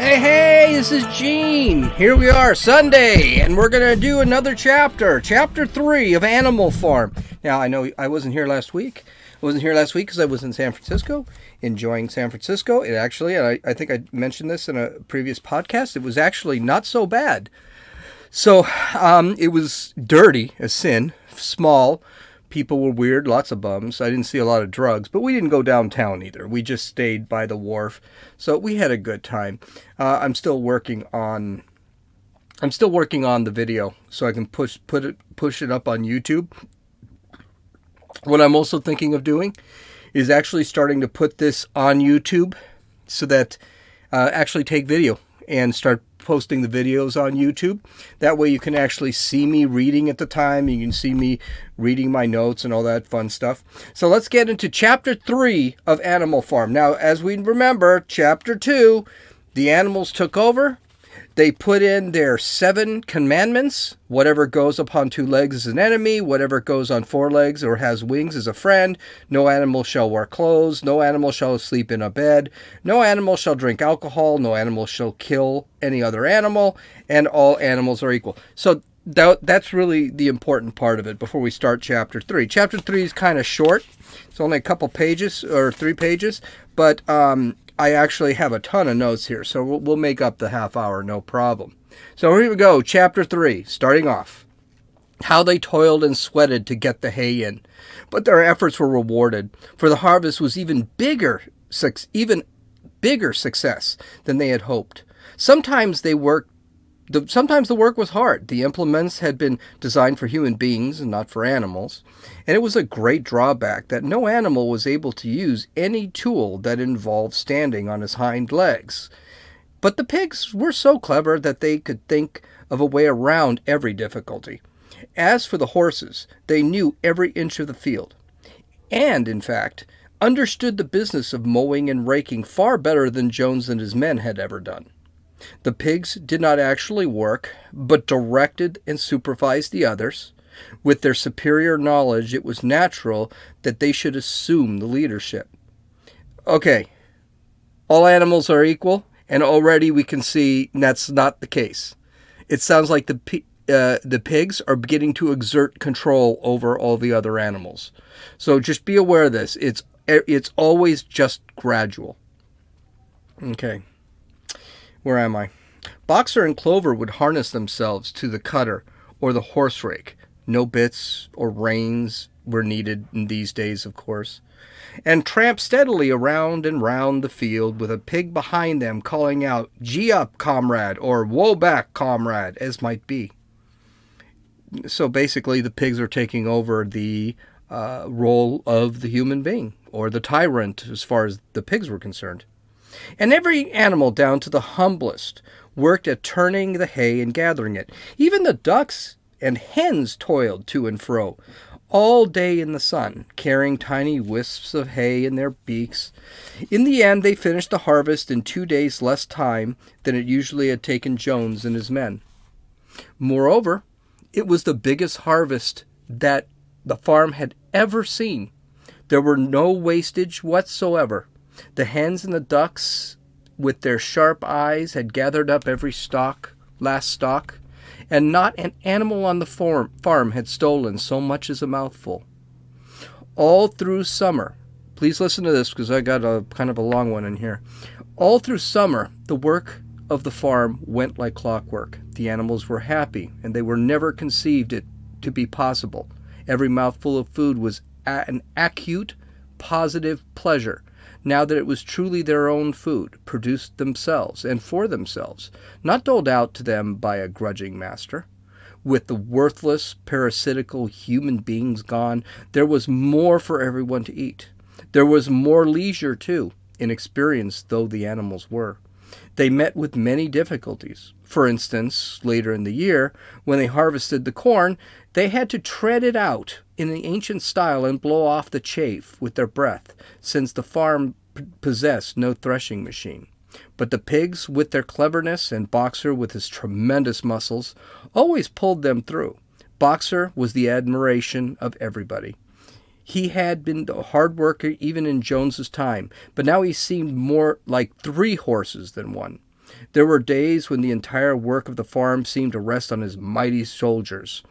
Hey, this is Gene. Here we are, Sunday, and we're going to do another chapter, Chapter 3 of Animal Farm. Now, I know I wasn't here last week. I wasn't here last week because I was in San Francisco, enjoying San Francisco. It actually, I think I mentioned this in a previous podcast, it was actually not so bad. So, it was dirty as sin, small. People were weird, lots of bums. I didn't see a lot of drugs, but we didn't go downtown either. We just stayed by the wharf, so we had a good time. I'm still working on the video so I can push it up on YouTube. What I'm also thinking of doing is actually starting to put this on YouTube so that actually take video and start posting the videos on YouTube. That way you can actually see me reading at the time. You can see me reading my notes and all that fun stuff. So let's get into Chapter 3 of Animal Farm. Now, as we remember, Chapter 2, the animals took over. They put in their 7 commandments. Whatever goes upon 2 legs is an enemy. Whatever goes on 4 legs or has wings is a friend. No animal shall wear clothes. No animal shall sleep in a bed. No animal shall drink alcohol. No animal shall kill any other animal. And all animals are equal. So that's really the important part of it before we start Chapter 3. Chapter 3 is kind of short. It's only a couple pages or 3 pages. But I actually have a ton of notes here, so we'll make up the half hour, no problem. So here we go, Chapter 3, starting off. How they toiled and sweated to get the hay in, but their efforts were rewarded, for the harvest was even bigger success than they had hoped. Sometimes the work was hard. The implements had been designed for human beings and not for animals. And it was a great drawback that no animal was able to use any tool that involved standing on his hind legs. But the pigs were so clever that they could think of a way around every difficulty. As for the horses, they knew every inch of the field. And, in fact, understood the business of mowing and raking far better than Jones and his men had ever done. The pigs did not actually work, but directed and supervised the others. With their superior knowledge, it was natural that they should assume the leadership. Okay, all animals are equal, and already we can see that's not the case. It sounds like the pigs are beginning to exert control over all the other animals. So just be aware of this. It's always just gradual. Okay. Where am I? Boxer and Clover would harness themselves to the cutter or the horse rake. No bits or reins were needed in these days, of course. And tramp steadily around and round the field with a pig behind them calling out, "Gee up, comrade," or "Woe back, comrade," as might be. So basically the pigs are taking over the role of the human being, or the tyrant as far as the pigs were concerned. And every animal, down to the humblest, worked at turning the hay and gathering it. Even the ducks and hens toiled to and fro, all day in the sun, carrying tiny wisps of hay in their beaks. In the end, they finished the harvest in 2 days less time than it usually had taken Jones and his men. Moreover, it was the biggest harvest that the farm had ever seen. There were no wastage whatsoever. The hens and the ducks, with their sharp eyes, had gathered up every last stalk, and not an animal on the farm had stolen so much as a mouthful. All through summer, please listen to this because I got a kind of a long one in here. All through summer, the work of the farm went like clockwork. The animals were happy, and they were never conceived it to be possible. Every mouthful of food was an acute, positive pleasure, now that it was truly their own food, produced themselves and for themselves, not doled out to them by a grudging master. With the worthless, parasitical human beings gone, there was more for everyone to eat. There was more leisure, too, inexperienced though the animals were. They met with many difficulties. For instance, later in the year, when they harvested the corn, they had to tread it out in the ancient style and blow off the chaff with their breath, since the farm possessed no threshing machine. But the pigs, with their cleverness, and Boxer, with his tremendous muscles, always pulled them through. Boxer was the admiration of everybody. He had been a hard worker even in Jones's time, but now he seemed more like 3 horses than 1. There were days when the entire work of the farm seemed to rest on his mighty shoulders.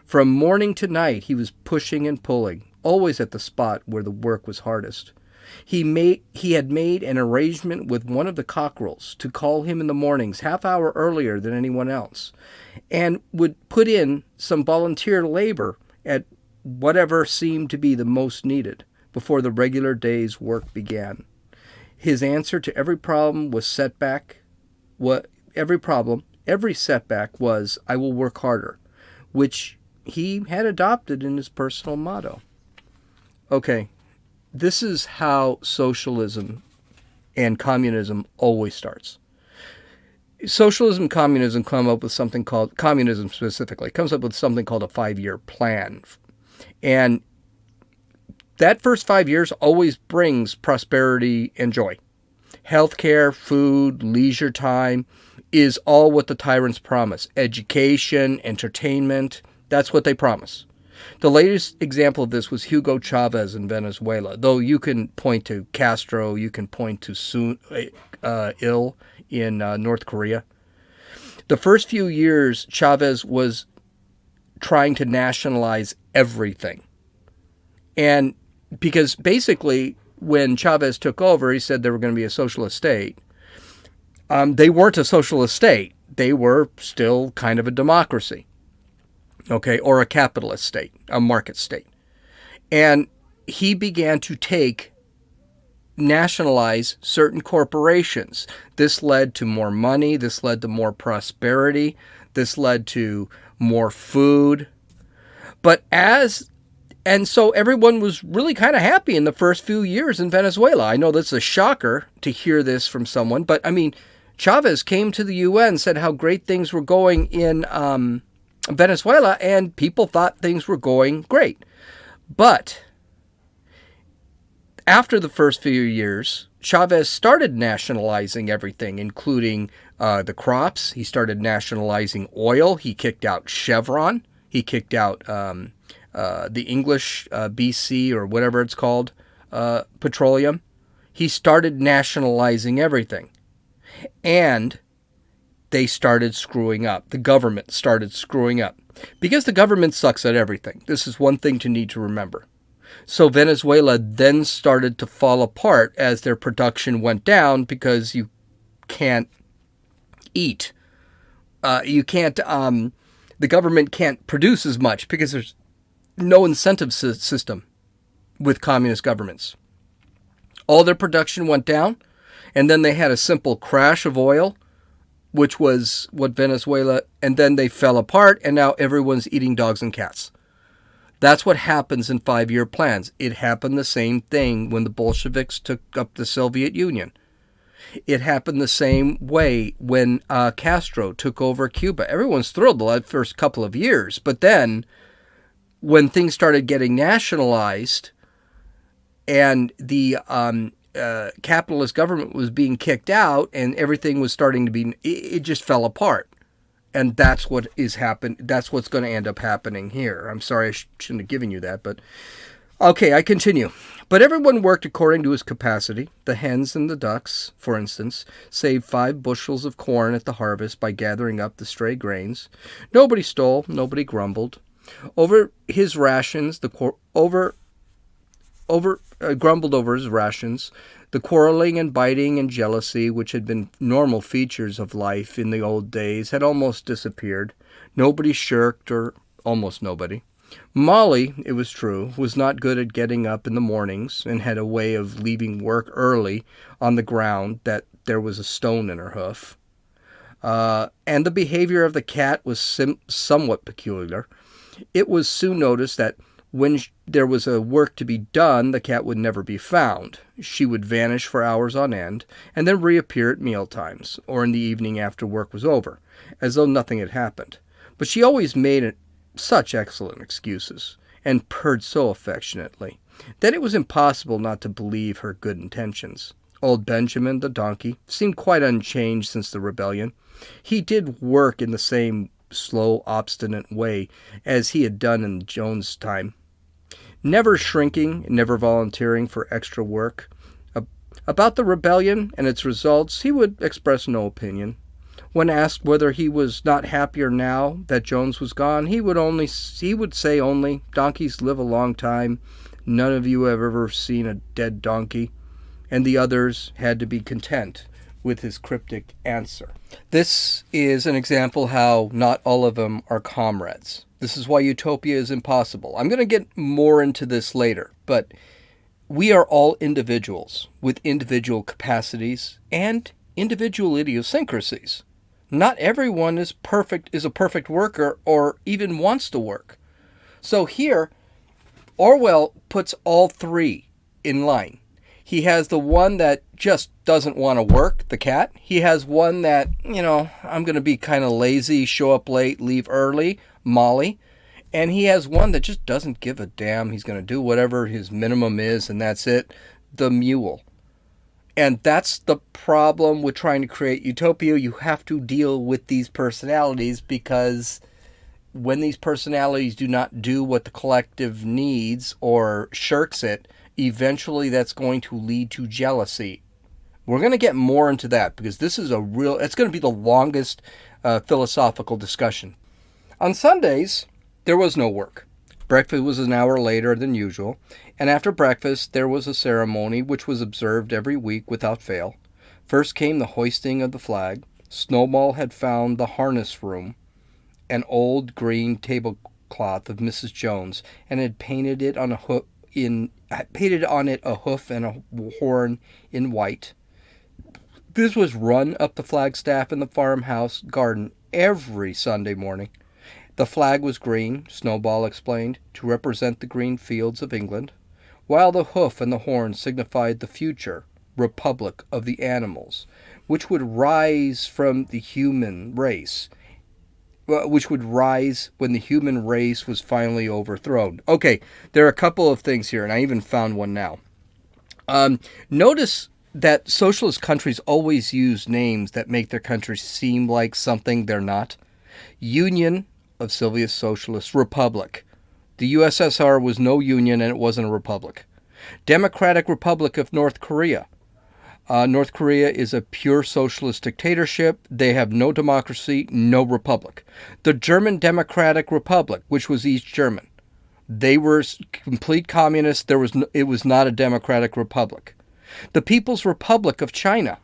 From morning to night, he was pushing and pulling, always at the spot where the work was hardest. He had made an arrangement with one of the cockerels to call him in the mornings half hour earlier than anyone else, and would put in some volunteer labor at whatever seemed to be the most needed before the regular day's work began. His answer to every problem was setback. Every setback was, "I will work harder," which he had adopted in his personal motto. Okay, this is how socialism and communism always starts. Socialism, communism come up with something called, communism specifically, comes up with something called a 5-year plan. And that first 5 years always brings prosperity and joy. Healthcare, food, leisure time is all what the tyrants promise. Education, entertainment, that's what they promise. The latest example of this was Hugo Chavez in Venezuela, though you can point to Castro, you can point to Il in North Korea. The first few years, Chavez was trying to nationalize everything. And because basically, when Chavez took over, he said they were going to be a socialist state. They weren't a socialist state. They were still kind of a democracy, okay, or a capitalist state, a market state. And he began to nationalize certain corporations. This led to more money. This led to more prosperity. This led to more food. And so everyone was really kind of happy in the first few years in Venezuela. I know that's a shocker to hear this from someone, but I mean, Chavez came to the UN and said how great things were going in Venezuela, and people thought things were going great. But after the first few years, Chavez started nationalizing everything, including the crops. He started nationalizing oil. He kicked out Chevron. He kicked out the English BC or whatever it's called, petroleum. He started nationalizing everything. And they started screwing up. The government started screwing up. Because the government sucks at everything. This is one thing to need to remember. So Venezuela then started to fall apart as their production went down because you can't eat. The government can't produce as much because there's no incentive system with communist governments. All their production went down, and then they had a simple crash of oil, which was what Venezuela, and then they fell apart, and now everyone's eating dogs and cats. That's what happens in 5-year plans. It happened the same thing when the Bolsheviks took up the Soviet Union. It happened the same way when Castro took over Cuba. Everyone's thrilled the first couple of years, but then when things started getting nationalized and the capitalist government was being kicked out and everything was starting to be, it just fell apart. And that's what is happening. That's what's going to end up happening here. I'm sorry I shouldn't have given you that, but okay, I continue. But everyone worked according to his capacity. The hens and the ducks, for instance, saved 5 bushels of corn at the harvest by gathering up the stray grains. Nobody stole, nobody grumbled. Over his rations, grumbled over his rations. The quarreling and biting and jealousy, which had been normal features of life in the old days, had almost disappeared. Nobody shirked, or almost nobody. Molly, it was true, was not good at getting up in the mornings and had a way of leaving work early on the ground that there was a stone in her hoof. And the behavior of the cat was somewhat peculiar. It was soon noticed that when there was a work to be done, the cat would never be found. She would vanish for hours on end, and then reappear at meal times, or in the evening after work was over, as though nothing had happened. But she always made such excellent excuses, and purred so affectionately, that it was impossible not to believe her good intentions. Old Benjamin, the donkey, seemed quite unchanged since the rebellion. He did work in the same slow, obstinate way as he had done in Joan's time. Never shrinking, never volunteering for extra work. About the rebellion and its results, he would express no opinion. When asked whether he was not happier now that Jones was gone, he would say only, "Donkeys live a long time. None of you have ever seen a dead donkey." And the others had to be content with his cryptic answer. This is an example how not all of them are comrades. This is why utopia is impossible. I'm going to get more into this later, but we are all individuals with individual capacities and individual idiosyncrasies. Not everyone is a perfect worker or even wants to work. So here, Orwell puts all three in line. He has the one that just doesn't want to work, the cat. He has one that, I'm going to be kind of lazy, show up late, leave early, Molly. And he has one that just doesn't give a damn. He's going to do whatever his minimum is, and that's it, the mule. And that's the problem with trying to create utopia. You have to deal with these personalities, because when these personalities do not do what the collective needs or shirks it, eventually that's going to lead to jealousy. We're going to get more into that, because this is it's going to be the longest philosophical discussion. On Sundays, there was no work. Breakfast was an hour later than usual, and after breakfast there was a ceremony which was observed every week without fail. First came the hoisting of the flag. Snowball had found the harness room, an old green tablecloth of Mrs. Jones, and had painted on it a hoof and a horn in white. This was run up the flagstaff in the farmhouse garden every Sunday morning. The flag was green, Snowball explained, to represent the green fields of England, while the hoof and the horn signified the future republic of the animals, which would rise from the human race, which would rise when the human race was finally overthrown. Okay, there are a couple of things here, and I even found one now. Notice that socialist countries always use names that make their countries seem like something they're not. Union of Soviet Socialist Republic. The USSR was no union, and it wasn't a republic. Democratic Republic of North Korea. North Korea is a pure socialist dictatorship. They have no democracy, no republic. The German Democratic Republic, which was East German. They were complete communists. It was not a democratic republic. The People's Republic of China.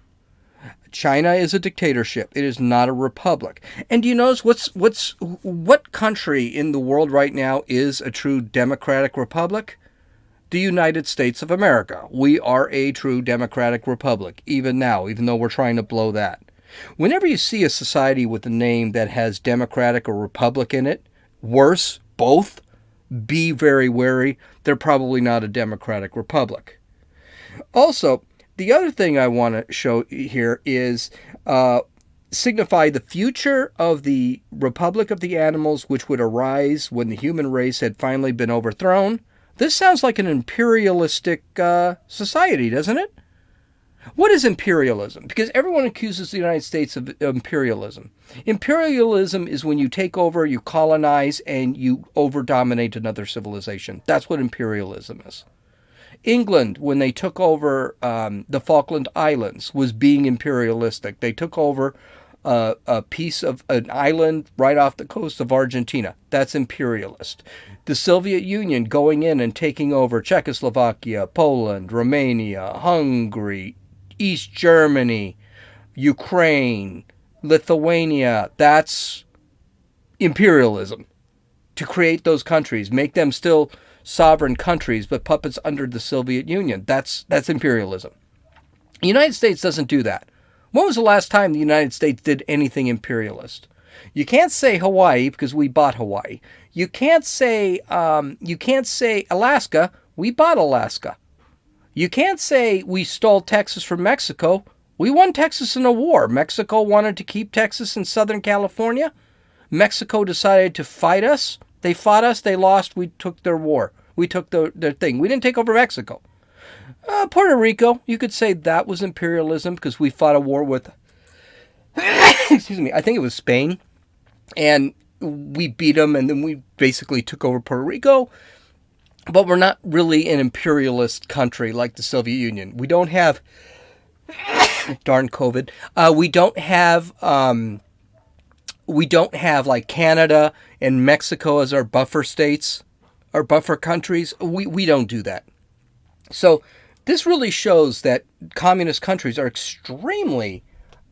China is a dictatorship. It is not a republic. And do you notice what country in the world right now is a true democratic republic? The United States of America. We are a true democratic republic, even now, even though we're trying to blow that. Whenever you see a society with a name that has democratic or republic in it, worse, both, be very wary. They're probably not a democratic republic. Also, the other thing I want to show here is signify the future of the Republic of the Animals, which would arise when the human race had finally been overthrown. This sounds like an imperialistic society, doesn't it? What is imperialism? Because everyone accuses the United States of imperialism. Imperialism is when you take over, you colonize, and you over-dominate another civilization. That's what imperialism is. England, when they took over the Falkland Islands, was being imperialistic. They took over a piece of an island right off the coast of Argentina. That's imperialist. The Soviet Union going in and taking over Czechoslovakia, Poland, Romania, Hungary, East Germany, Ukraine, Lithuania. That's imperialism. To create those countries, make them still sovereign countries, but puppets under the Soviet Union. That's imperialism. The United States doesn't do that. When was the last time the United States did anything imperialist? You can't say Hawaii because we bought Hawaii. You can't say Alaska. We bought Alaska. You can't say we stole Texas from Mexico. We won Texas in a war. Mexico wanted to keep Texas in Southern California. Mexico decided to fight us. They fought us. They lost. We took their war. We took their thing. We didn't take over Mexico. Puerto Rico, you could say that was imperialism because we fought a war with, excuse me, I think it was Spain. And we beat them, and then we basically took over Puerto Rico. but we're not really an imperialist country like the Soviet Union. We don't have darn COVID. We don't have like Canada and Mexico as our buffer states, our buffer countries. We don't do that. So this really shows that communist countries are extremely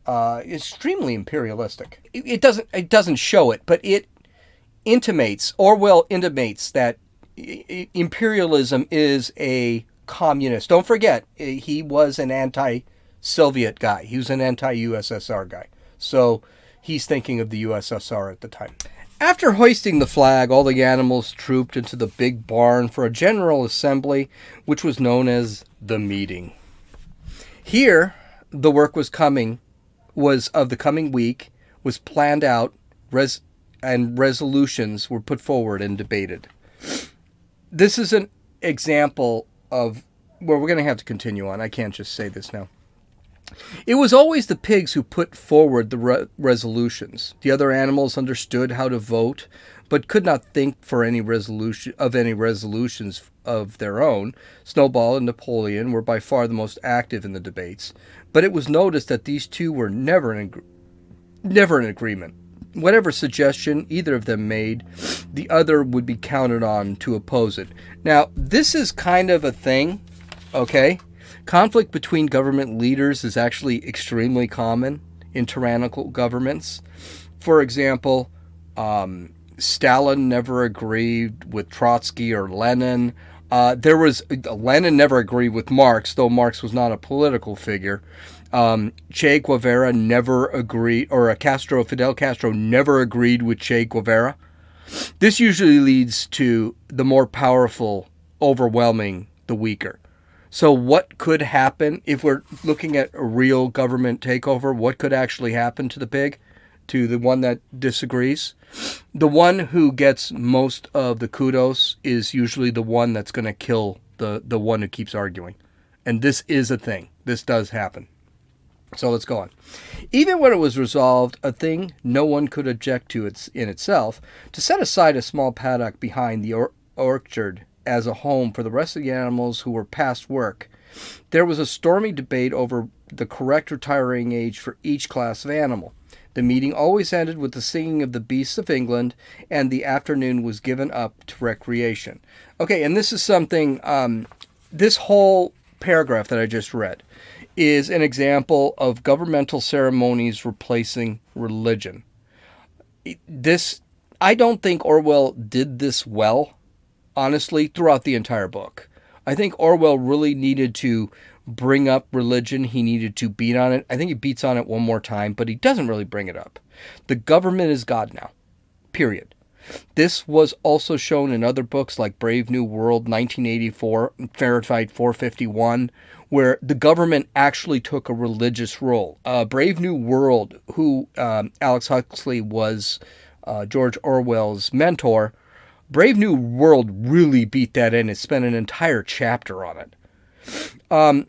imperialistic. It doesn't show it, but it intimates, Orwell intimates, that imperialism is a communist. Don't forget, he was an anti-Soviet guy. He was an anti-USSR guy. So he's thinking of the USSR at the time. After hoisting the flag, all the animals trooped into the big barn for a general assembly, which was known as the meeting. Here, the work was of the coming week was planned out, and resolutions were put forward and debated. This is an example of where we're going to have to continue on. I can't just say this now. It was always the pigs who put forward the resolutions. The other animals understood how to vote, but could not think for any resolutions of their own. Snowball and Napoleon were by far the most active in the debates, but it was noticed that these two were never in agreement. Whatever suggestion either of them made, the other would be counted on to oppose it. Now, this is kind of a thing, okay? Conflict between government leaders is actually extremely common in tyrannical governments. For example, Stalin never agreed with Trotsky or Lenin. Lenin never agreed with Marx, though Marx was not a political figure. Che Guevara never agreed, or Fidel Castro never agreed with Che Guevara. This usually leads to the more powerful overwhelming the weaker. So what could happen if we're looking at a real government takeover? What could actually happen to the pig, to the one that disagrees? The one who gets most of the kudos is usually the one that's going to kill the one who keeps arguing. And this is a thing. This does happen. So let's go on. Even when it was resolved, a thing no one could object to in itself, to set aside a small paddock behind the orchard as a home for the rest of the animals who were past work. There was a stormy debate over the correct retiring age for each class of animal. The meeting always ended with the singing of the beasts of England, and the afternoon was given up to recreation. Okay, and this is something, this whole paragraph that I just read is an example of governmental ceremonies replacing religion. I don't think Orwell did this well, honestly, throughout the entire book. I think Orwell really needed to bring up religion. He needed to beat on it. I think he beats on it one more time, but he doesn't really bring it up. The government is God now, period. This was also shown in other books like Brave New World, 1984, Fahrenheit 451, where the government actually took a religious role. Brave New World, who Alex Huxley was George Orwell's mentor, Brave New World really beat that in. It spent an entire chapter on it.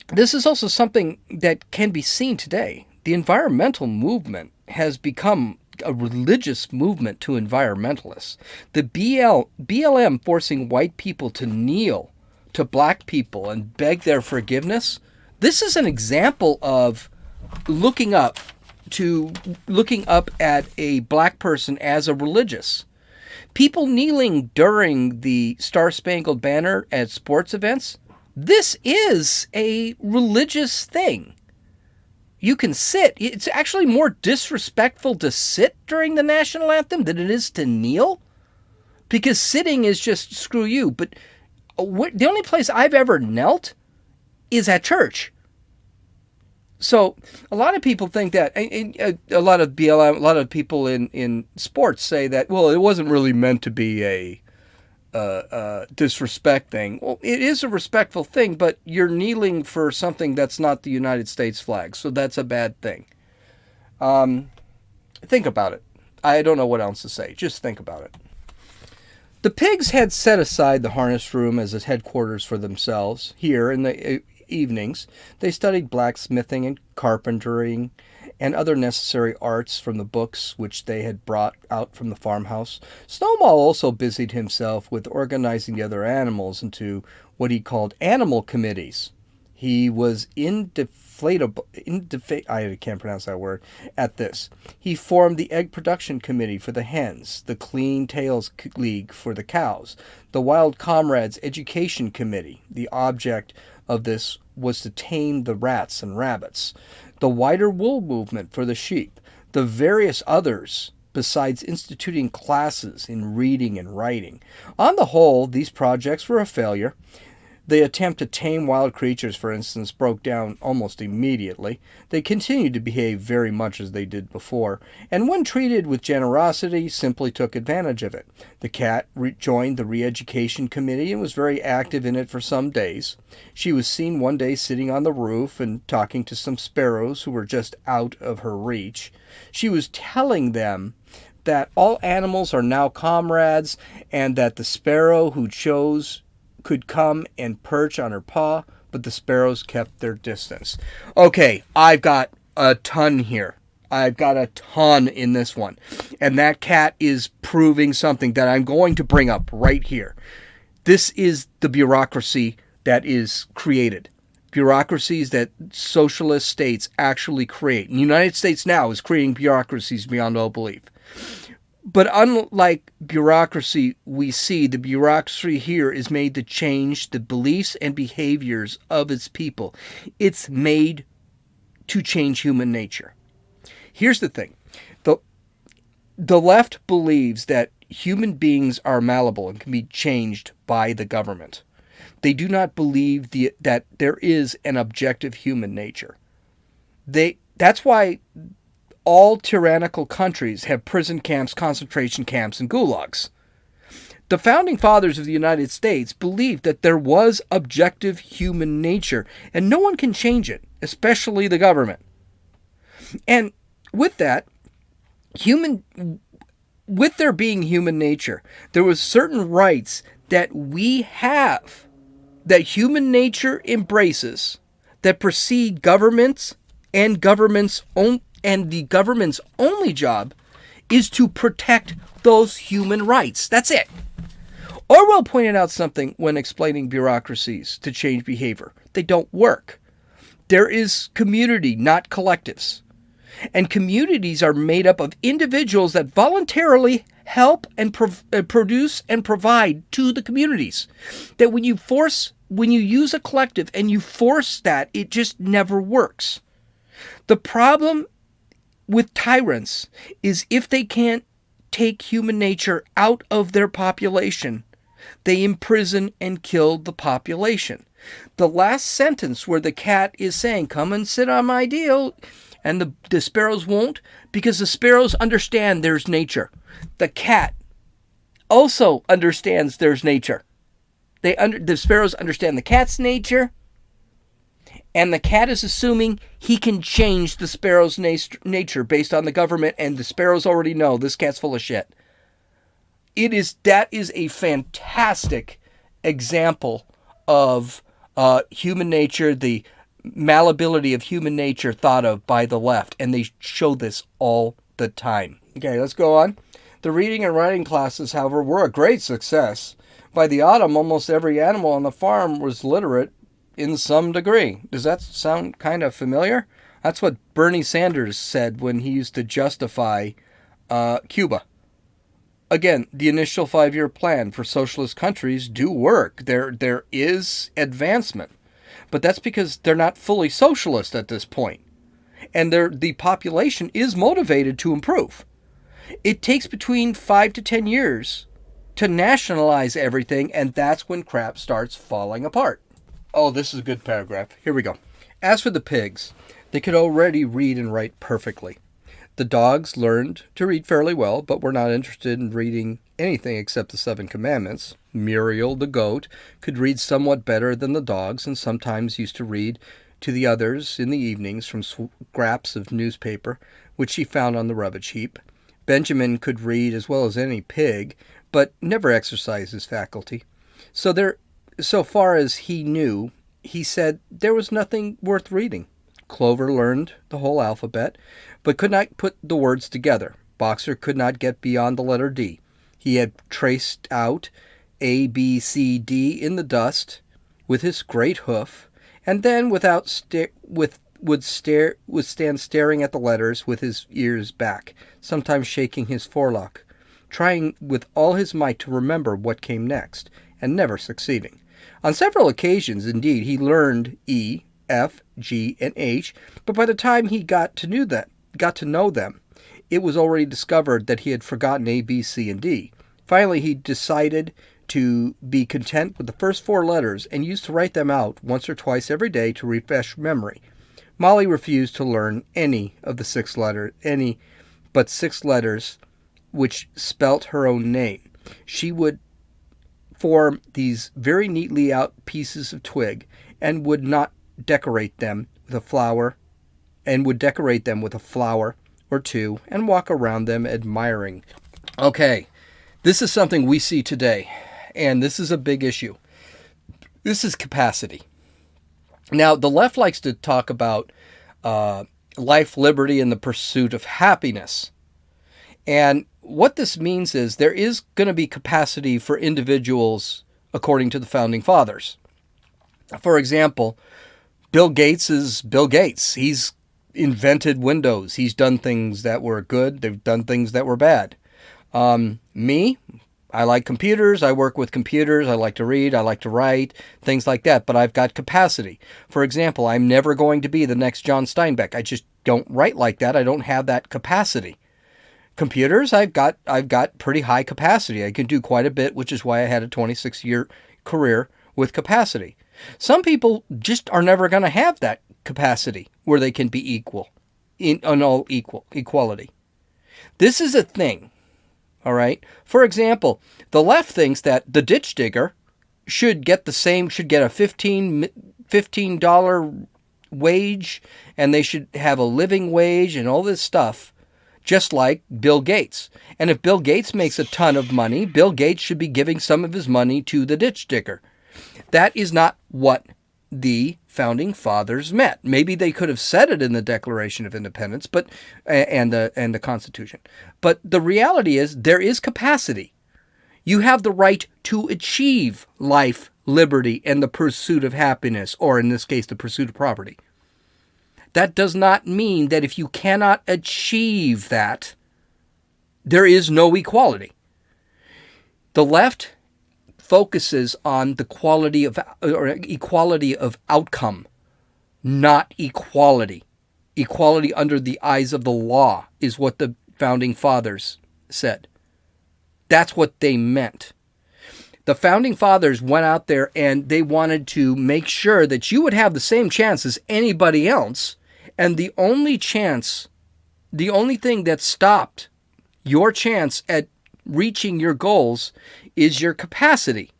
This is also something that can be seen today. The environmental movement has become a religious movement to environmentalists. The BLM forcing white people to kneel to black people and beg their forgiveness. This is an example of looking up at a black person as a religious. People kneeling during the Star-Spangled Banner at sports events, this is a religious thing. You can sit. It's actually more disrespectful to sit during the national anthem than it is to kneel, because sitting is just screw you. But the only place I've ever knelt is at church. So a lot of people think that, a lot of BLM, a lot of people in sports say that, well, it wasn't really meant to be a disrespect thing. Well, it is a respectful thing, but you're kneeling for something that's not the United States flag, so that's a bad thing. Think about it. I don't know what else to say. Just think about it. The pigs had set aside the harness room as a headquarters for themselves. Here, in the evenings, they studied blacksmithing and carpentering, and other necessary arts from the books which they had brought out from the farmhouse. Snowball also busied himself with organizing the other animals into what he called animal committees. He was I can't pronounce that word, at this. He formed the Egg Production Committee for the hens, the Clean Tails League for the cows, the Wild Comrades Education Committee. The object of this was to tame the rats and rabbits, the Whiter Wool Movement for the sheep, the various others, besides instituting classes in reading and writing. On the whole, these projects were a failure. The attempt to tame wild creatures, for instance, broke down almost immediately. They continued to behave very much as they did before, and when treated with generosity, simply took advantage of it. The cat joined the re-education committee and was very active in it for some days. She was seen one day sitting on the roof and talking to some sparrows who were just out of her reach. She was telling them that all animals are now comrades, and that the sparrow who chose could come and perch on her paw, but the sparrows kept their distance. Okay, I've got a ton here. I've got a ton in this one. And that cat is proving something that I'm going to bring up right here. This is the bureaucracy that is created. Bureaucracies that socialist states actually create. And the United States now is creating bureaucracies beyond all belief. But unlike bureaucracy, we see the bureaucracy here is made to change the beliefs and behaviors of its people. It's made to change human nature. Here's the thing. The left believes that human beings are malleable and can be changed by the government. They do not believe that there is an objective human nature. That's why all tyrannical countries have prison camps, concentration camps, and gulags. The founding fathers of the United States believed that there was objective human nature, and no one can change it, especially the government. And with that, with there being human nature, there was certain rights that we have, that human nature embraces, that precede governments and the government's only job is to protect those human rights. That's it. Orwell pointed out something when explaining bureaucracies to change behavior. They don't work. There is community, not collectives. And communities are made up of individuals that voluntarily help and produce and provide to the communities. That when you use a collective and you force that, it just never works. The problem with tyrants is if they can't take human nature out of their population, they imprison and kill the population. The last sentence where the cat is saying, come and sit on my deal, and the sparrows won't, because the sparrows understand there's nature. The cat also understands there's nature. The sparrows understand the cat's nature, and the cat is assuming he can change the sparrow's nature based on the government, and the sparrows already know this cat's full of shit. That is a fantastic example of human nature, the malleability of human nature thought of by the left, and they show this all the time. Okay, let's go on. The reading and writing classes, however, were a great success. By the autumn, almost every animal on the farm was literate in some degree. Does that sound kind of familiar? That's what Bernie Sanders said when he used to justify Cuba. Again, the initial 5-year plan for socialist countries do work. There is advancement. But that's because they're not fully socialist at this point. And the population is motivated to improve. It takes between 5 to 10 years to nationalize everything, and that's when crap starts falling apart. Oh, this is a good paragraph. Here we go. As for the pigs, they could already read and write perfectly. The dogs learned to read fairly well, but were not interested in reading anything except the 7 Commandments. Muriel, the goat, could read somewhat better than the dogs, and sometimes used to read to the others in the evenings from scraps of newspaper, which she found on the rubbish heap. Benjamin could read as well as any pig, but never exercised his faculty. So far as he knew, he said there was nothing worth reading. Clover learned the whole alphabet, but could not put the words together. Boxer could not get beyond the letter D. He had traced out A, B, C, D in the dust with his great hoof, and then would stand staring at the letters with his ears back, sometimes shaking his forelock, trying with all his might to remember what came next, and never succeeding. On several occasions, indeed, he learned E, F, G, and H, but by the time he got to know them, it was already discovered that he had forgotten A, B, C, and D. Finally, he decided to be content with the first 4 letters and used to write them out once or twice every day to refresh memory. Molly refused to learn any but 6 letters which spelt her own name. She would form these very neatly out pieces of twig and would decorate them with a flower or 2 and walk around them admiring. Okay, this is something we see today, and this is a big issue. This is capacity. Now, the left likes to talk about life, liberty, and the pursuit of happiness. And what this means is there is going to be capacity for individuals according to the Founding Fathers. For example, Bill Gates is Bill Gates. He's invented Windows. He's done things that were good. They've done things that were bad. Me, I like computers. I work with computers. I like to read. I like to write, things like that. But I've got capacity. For example, I'm never going to be the next John Steinbeck. I just don't write like that. I don't have that capacity. Computers, I've got pretty high capacity. I can do quite a bit, which is why I had a 26-year career with capacity. Some people just are never going to have that capacity where they can be equality. This is a thing, all right? For example, the left thinks that the ditch digger should get a $15 wage, and they should have a living wage and all this stuff, just like Bill Gates. And if Bill Gates makes a ton of money, Bill Gates should be giving some of his money to the ditch digger. That is not what the Founding Fathers meant. Maybe they could have said it in the Declaration of Independence, and the Constitution. But the reality is there is capacity. You have the right to achieve life, liberty, and the pursuit of happiness, or in this case, the pursuit of property. That does not mean that if you cannot achieve that, there is no equality. The left focuses on the equality of outcome, not equality. Equality under the eyes of the law is what the Founding Fathers said. That's what they meant. The Founding Fathers went out there and they wanted to make sure that you would have the same chance as anybody else. And the only thing that stopped your chance at reaching your goals is your capacity.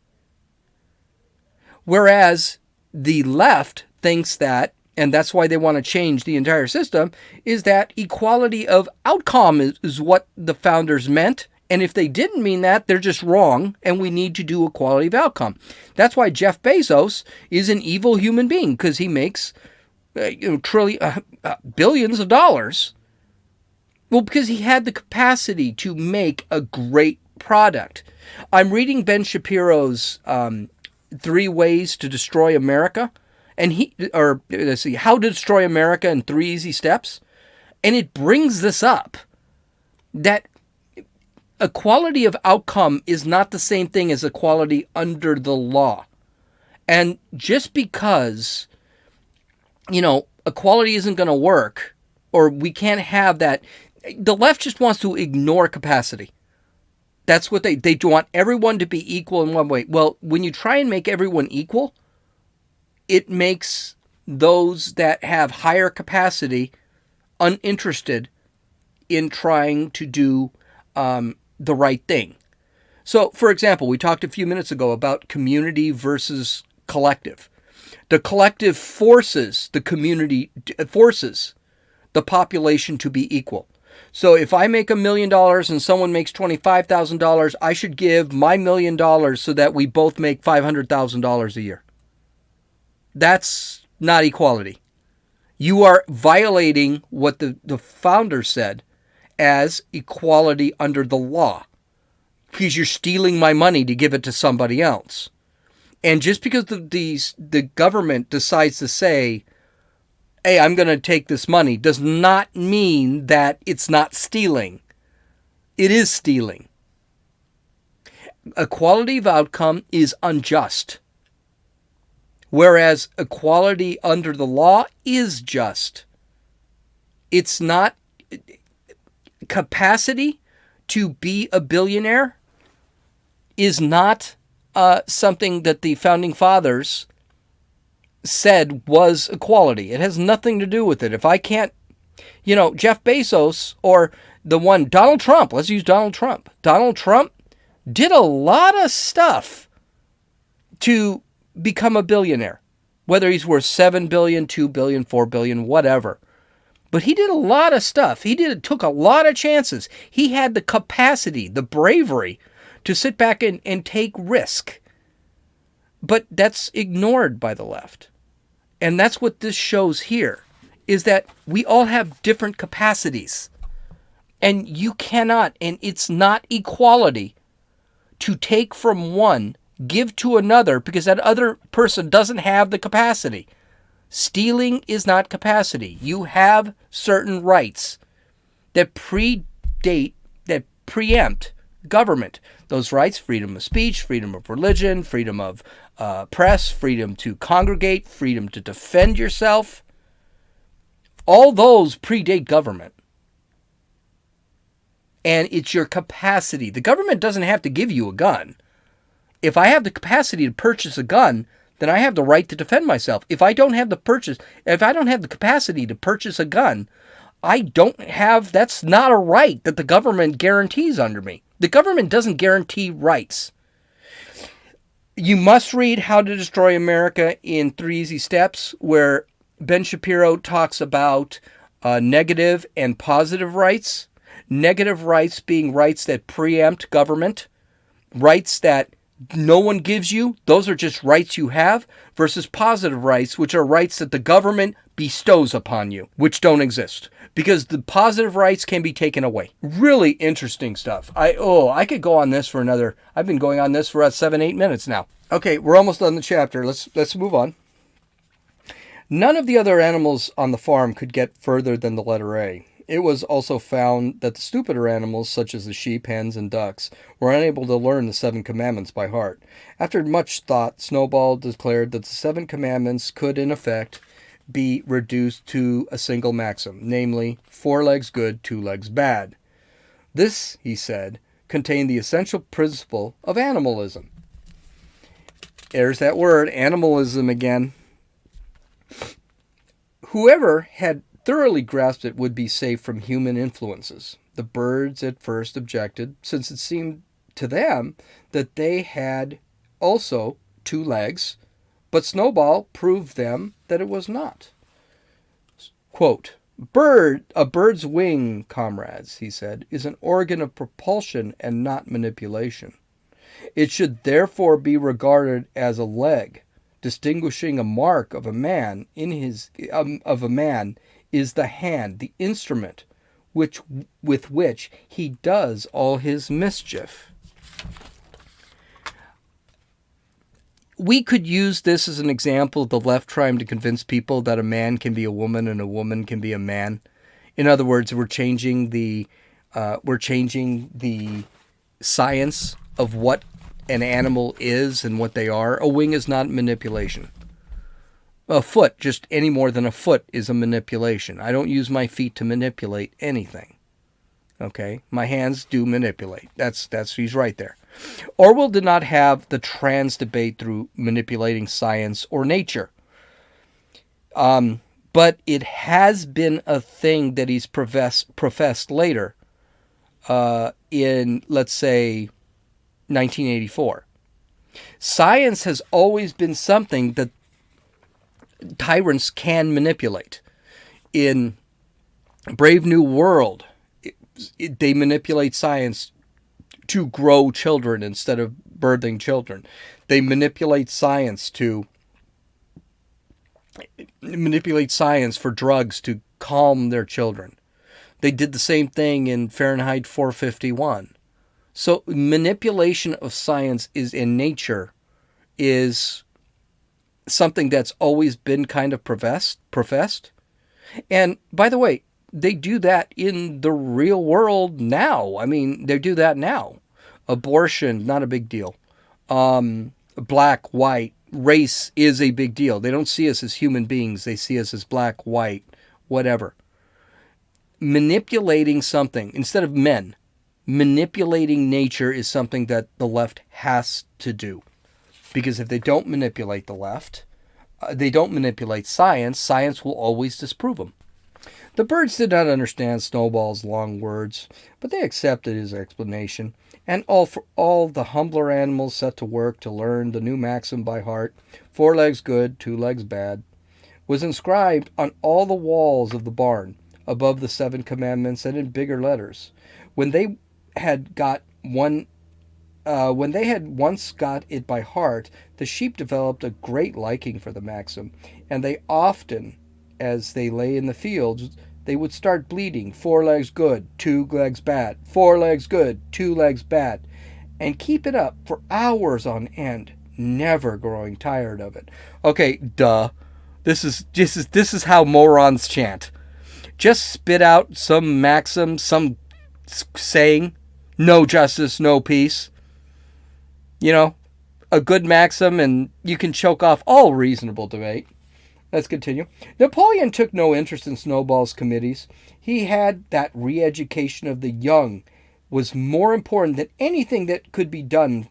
Whereas the left thinks that, and that's why they want to change the entire system, is that equality of outcome is what the founders meant. And if they didn't mean that, they're just wrong, and we need to do equality of outcome. That's why Jeff Bezos is an evil human being, because he makes billions of dollars. Well, because he had the capacity to make a great product. I'm reading Ben Shapiro's 3 Ways to Destroy America, and How to Destroy America in 3 Easy Steps, and it brings this up, that equality of outcome is not the same thing as equality under the law. And just because equality isn't going to work, or we can't have that. The left just wants to ignore capacity. That's what they want everyone to be equal in one way. Well, when you try and make everyone equal, it makes those that have higher capacity uninterested in trying to do the right thing. So, for example, we talked a few minutes ago about community versus collective. The collective forces the population to be equal. So if I make $1 million and someone makes $25,000, I should give my $1 million so that we both make $500,000 a year. That's not equality. You are violating what the founder said as equality under the law, because you're stealing my money to give it to somebody else. And just because the government decides to say, hey, I'm going to take this money, does not mean that it's not stealing. It is stealing. Equality of outcome is unjust, whereas equality under the law is just. It's not. Capacity to be a billionaire is not something that the founding fathers said was equality. It has nothing to do with it. If I can't, Jeff Bezos or the one, Donald Trump, let's use Donald Trump. Donald Trump did a lot of stuff to become a billionaire, whether he's worth $7 billion, $2 billion, $4 billion, whatever. But he did a lot of stuff. Took a lot of chances. He had the capacity, the bravery to sit back and take risk. But that's ignored by the left. And that's what this shows here, is that we all have different capacities. And you cannot, and it's not equality to take from one, give to another, because that other person doesn't have the capacity. Stealing is not capacity. You have certain rights that that preempt government. Those rights, freedom of speech, freedom of religion, freedom of press, freedom to congregate, freedom to defend yourself, all those predate government. And it's your capacity. The government doesn't have to give you a gun. If I have the capacity to purchase a gun, then I have the right to defend myself. If I don't have the capacity to purchase a gun, that's not a right that the government guarantees under me. The government doesn't guarantee rights. You must read How to Destroy America in 3 Easy Steps, where Ben Shapiro talks about negative and positive rights. Negative rights being rights that preempt government, rights that no one gives you, those are just rights you have, versus positive rights, which are rights that the government bestows upon you, which don't exist, because the positive rights can be taken away. Really interesting stuff. I could go on this for I've been going on this for 7-8 minutes now. Okay, we're almost done the chapter. Let's move on. None of the other animals on the farm could get further than the letter A. It was also found that the stupider animals, such as the sheep, hens, and ducks, were unable to learn the 7 commandments by heart. After much thought, Snowball declared that the 7 commandments could, in effect, be reduced to a single maxim, namely, 4 legs good, 2 legs bad. This, he said, contained the essential principle of animalism. There's that word, animalism again. Whoever had thoroughly grasped it would be safe from human influences. The birds at first objected, since it seemed to them that they had also 2 legs, but Snowball proved them that it was not. Quote, a bird's wing, comrades, he said, is an organ of propulsion and not manipulation. It should therefore be regarded as a leg. Distinguishing a mark of a man is the hand, the instrument with which he does all his mischief. We could use this as an example of the left trying to convince people that a man can be a woman and a woman can be a man. In other words, we're changing the science of what an animal is and what they are. A wing is not manipulation. A foot, just any more than a foot, is a manipulation. I don't use my feet to manipulate anything. Okay? My hands do manipulate. He's right there. Orwell did not have the trans debate through manipulating science or nature. But it has been a thing that he's professed later in, let's say, 1984. Science has always been something that tyrants can manipulate. In Brave New World, they manipulate science to grow children instead of birthing children. They manipulate science to manipulate science for drugs to calm their children. They did the same thing in Fahrenheit 451. So manipulation of science is in nature is something that's always been kind of professed. And by the way, they do that in the real world now. I mean, they do that now. Abortion, not a big deal. Black, white, race is a big deal. They don't see us as human beings. They see us as black, white, whatever. Manipulating something, instead of men, manipulating nature is something that the left has to do. Because if they don't manipulate the left, they don't manipulate science, science will always disprove them. The birds did not understand Snowball's long words, but they accepted his explanation, and all the humbler animals set to work to learn the new maxim by heart, 4 legs good, 2 legs bad, was inscribed on all the walls of the barn, above the 7 commandments and in bigger letters. When they had once got it by heart, the sheep developed a great liking for the maxim, and they often, as they lay in the fields, they would start bleating, 4 legs good, 2 legs bad, 4 legs good, 2 legs bad, and keep it up for hours on end, never growing tired of it. Okay, duh. This is how morons chant. Just spit out some maxim, some saying, no justice, no peace. You know, a good maxim, and you can choke off all reasonable debate. Let's continue. Napoleon took no interest in Snowball's committees. He had that re-education of the young was more important than anything that could be done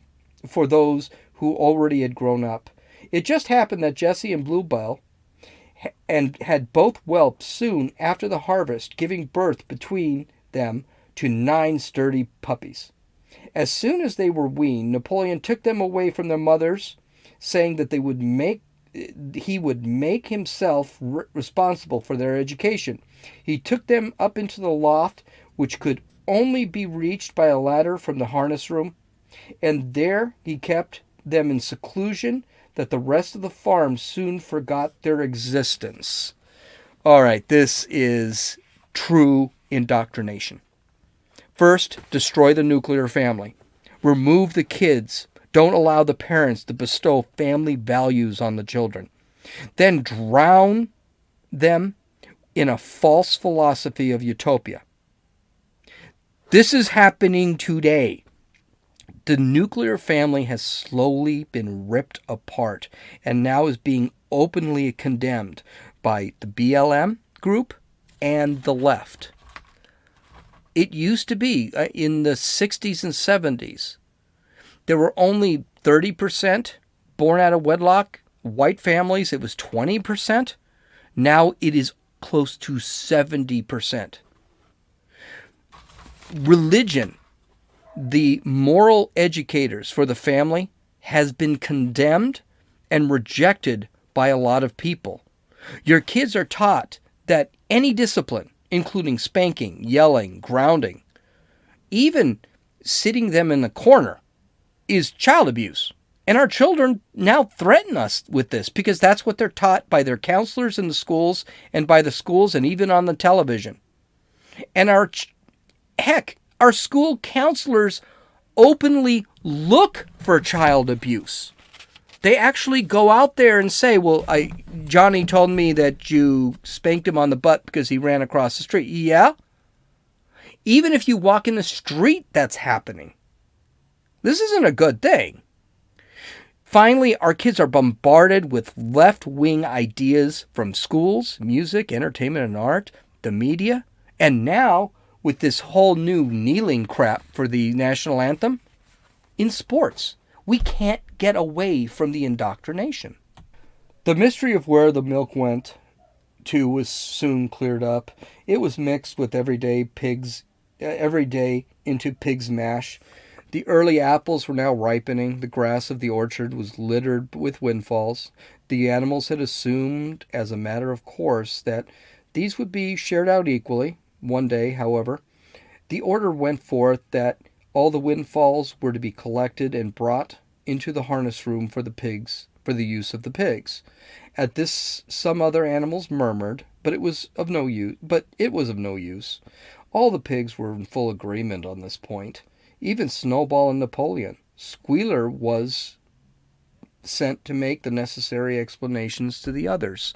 for those who already had grown up. It just happened that Jessie and Bluebell had both whelped soon after the harvest, giving birth between them to 9 sturdy puppies. As soon as they were weaned, Napoleon took them away from their mothers, saying that he would make himself responsible for their education. He took them up into the loft, which could only be reached by a ladder from the harness room, and there he kept them in seclusion that the rest of the farm soon forgot their existence. All right, this is true indoctrination. First, destroy the nuclear family. Remove the kids. Don't allow the parents to bestow family values on the children. Then drown them in a false philosophy of utopia. This is happening today. The nuclear family has slowly been ripped apart and now is being openly condemned by the BLM group and the left. It used to be in the 60s and 70s. There were only 30% born out of wedlock. White families, it was 20%. Now it is close to 70%. Religion, the moral educators for the family, has been condemned and rejected by a lot of people. Your kids are taught that any discipline, including spanking, yelling, grounding, even sitting them in the corner, is child abuse. And our children now threaten us with this because that's what they're taught by their counselors in the schools and by the schools and even on the television. And our school counselors openly look for child abuse. They actually go out there and say, well, Johnny told me that you spanked him on the butt because he ran across the street. Yeah? Even if you walk in the street, that's happening. This isn't a good thing. Finally, our kids are bombarded with left-wing ideas from schools, music, entertainment and art, the media, and now with this whole new kneeling crap for the national anthem in sports. We can't get away from the indoctrination. The mystery of where the milk went to was soon cleared up. It was mixed with every day into pig's mash. The early apples were now ripening. The grass of the orchard was littered with windfalls. The animals had assumed, as a matter of course, that these would be shared out equally. One day, however, the order went forth that all the windfalls were to be collected and brought into the harness room for the for the use of the pigs. At this, some other animals murmured, but it was of no use. All the pigs were in full agreement on this point. Even Snowball and Napoleon. Squealer was sent to make the necessary explanations to the others.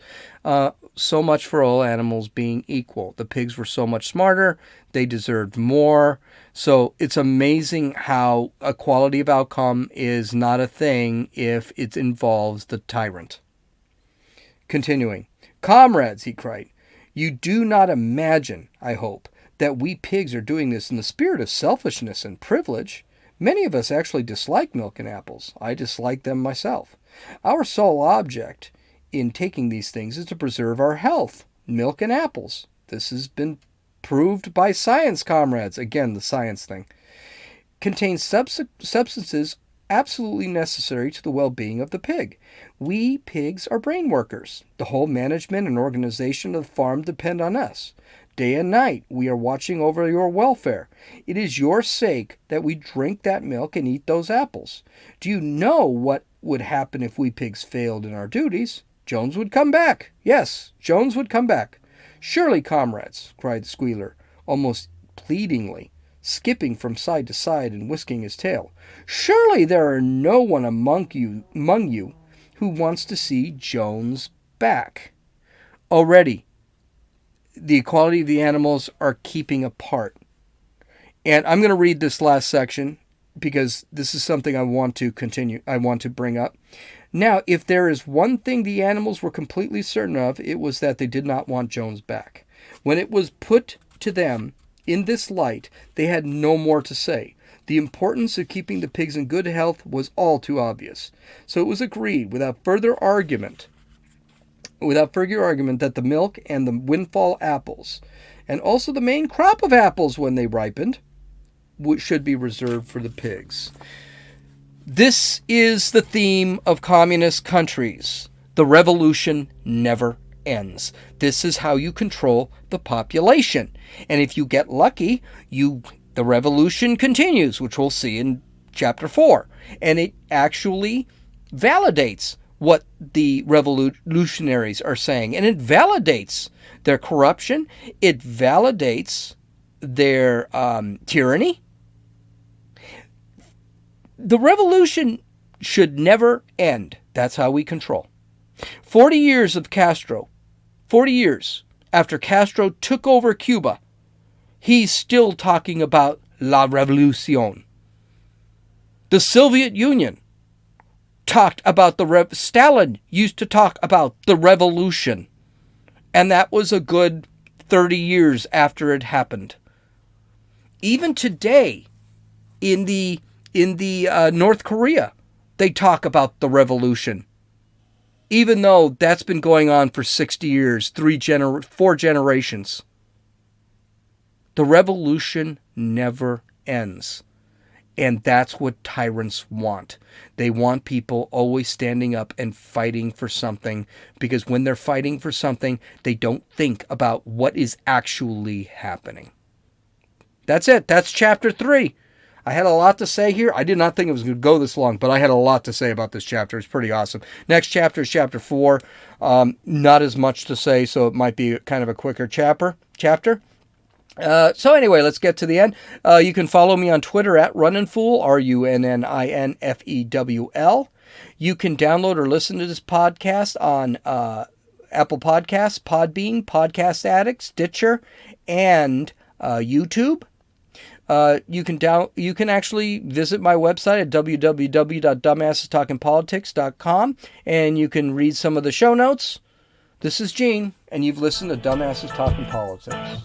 So much for all animals being equal. The pigs were so much smarter. They deserved more. So it's amazing how equality of outcome is not a thing if it involves the tyrant. Continuing. Comrades, he cried, you do not imagine, I hope, that we pigs are doing this in the spirit of selfishness and privilege. Many of us actually dislike milk and apples. I dislike them myself. Our sole object in taking these things is to preserve our health. Milk and apples. This has been proved by science, comrades. Again, the science thing. Contains substances absolutely necessary to the well-being of the pig. We pigs are brain workers. The whole management and organization of the farm depend on us. Day and night, we are watching over your welfare. It is your sake that we drink that milk and eat those apples. Do you know what would happen if we pigs failed in our duties? Jones would come back. Yes, Jones would come back. Surely, comrades, cried Squealer, almost pleadingly, skipping from side to side and whisking his tail. Surely there are no one among you who wants to see Jones back. Already, the equality of the animals are keeping apart. And I'm going to read this last section because this is something I want to bring up. Now, if there is one thing the animals were completely certain of, it was that they did not want Jones back. When it was put to them in this light, they had no more to say. The importance of keeping the pigs in good health was all too obvious. So it was agreed, without further argument, that the milk and the windfall apples, and also the main crop of apples when they ripened, should be reserved for the pigs. This is the theme of communist countries. The revolution never ends. This is how you control the population. And if you get lucky, the revolution continues, which we'll see in chapter 4. And it actually validates what the revolutionaries are saying. And it validates their corruption. It validates their tyranny. The revolution should never end. That's how we control. 40 years after Castro took over Cuba, he's still talking about La Revolucion. The Soviet Union talked about Stalin used to talk about the revolution. And that was a good 30 years after it happened. Even today, in the North Korea, they talk about the revolution. Even though that's been going on for 60 years, 4 generations. The revolution never ends. And that's what tyrants want. They want people always standing up and fighting for something, because when they're fighting for something, they don't think about what is actually happening. That's it. That's chapter 3. I had a lot to say here. I did not think it was going to go this long, but I had a lot to say about this chapter. It's pretty awesome. Next chapter is chapter 4. Not as much to say, so it might be kind of a quicker chapter. So anyway, let's get to the end. You can follow me on Twitter at Runninfool, RUNNINFEWL. You can download or listen to this podcast on Apple Podcasts, Podbean, Podcast Addict, Stitcher, and YouTube. You can actually visit my website at www.dumbassestalkingpolitics.com, and you can read some of the show notes. This is Gene, and you've listened to Dumbasses Talking Politics.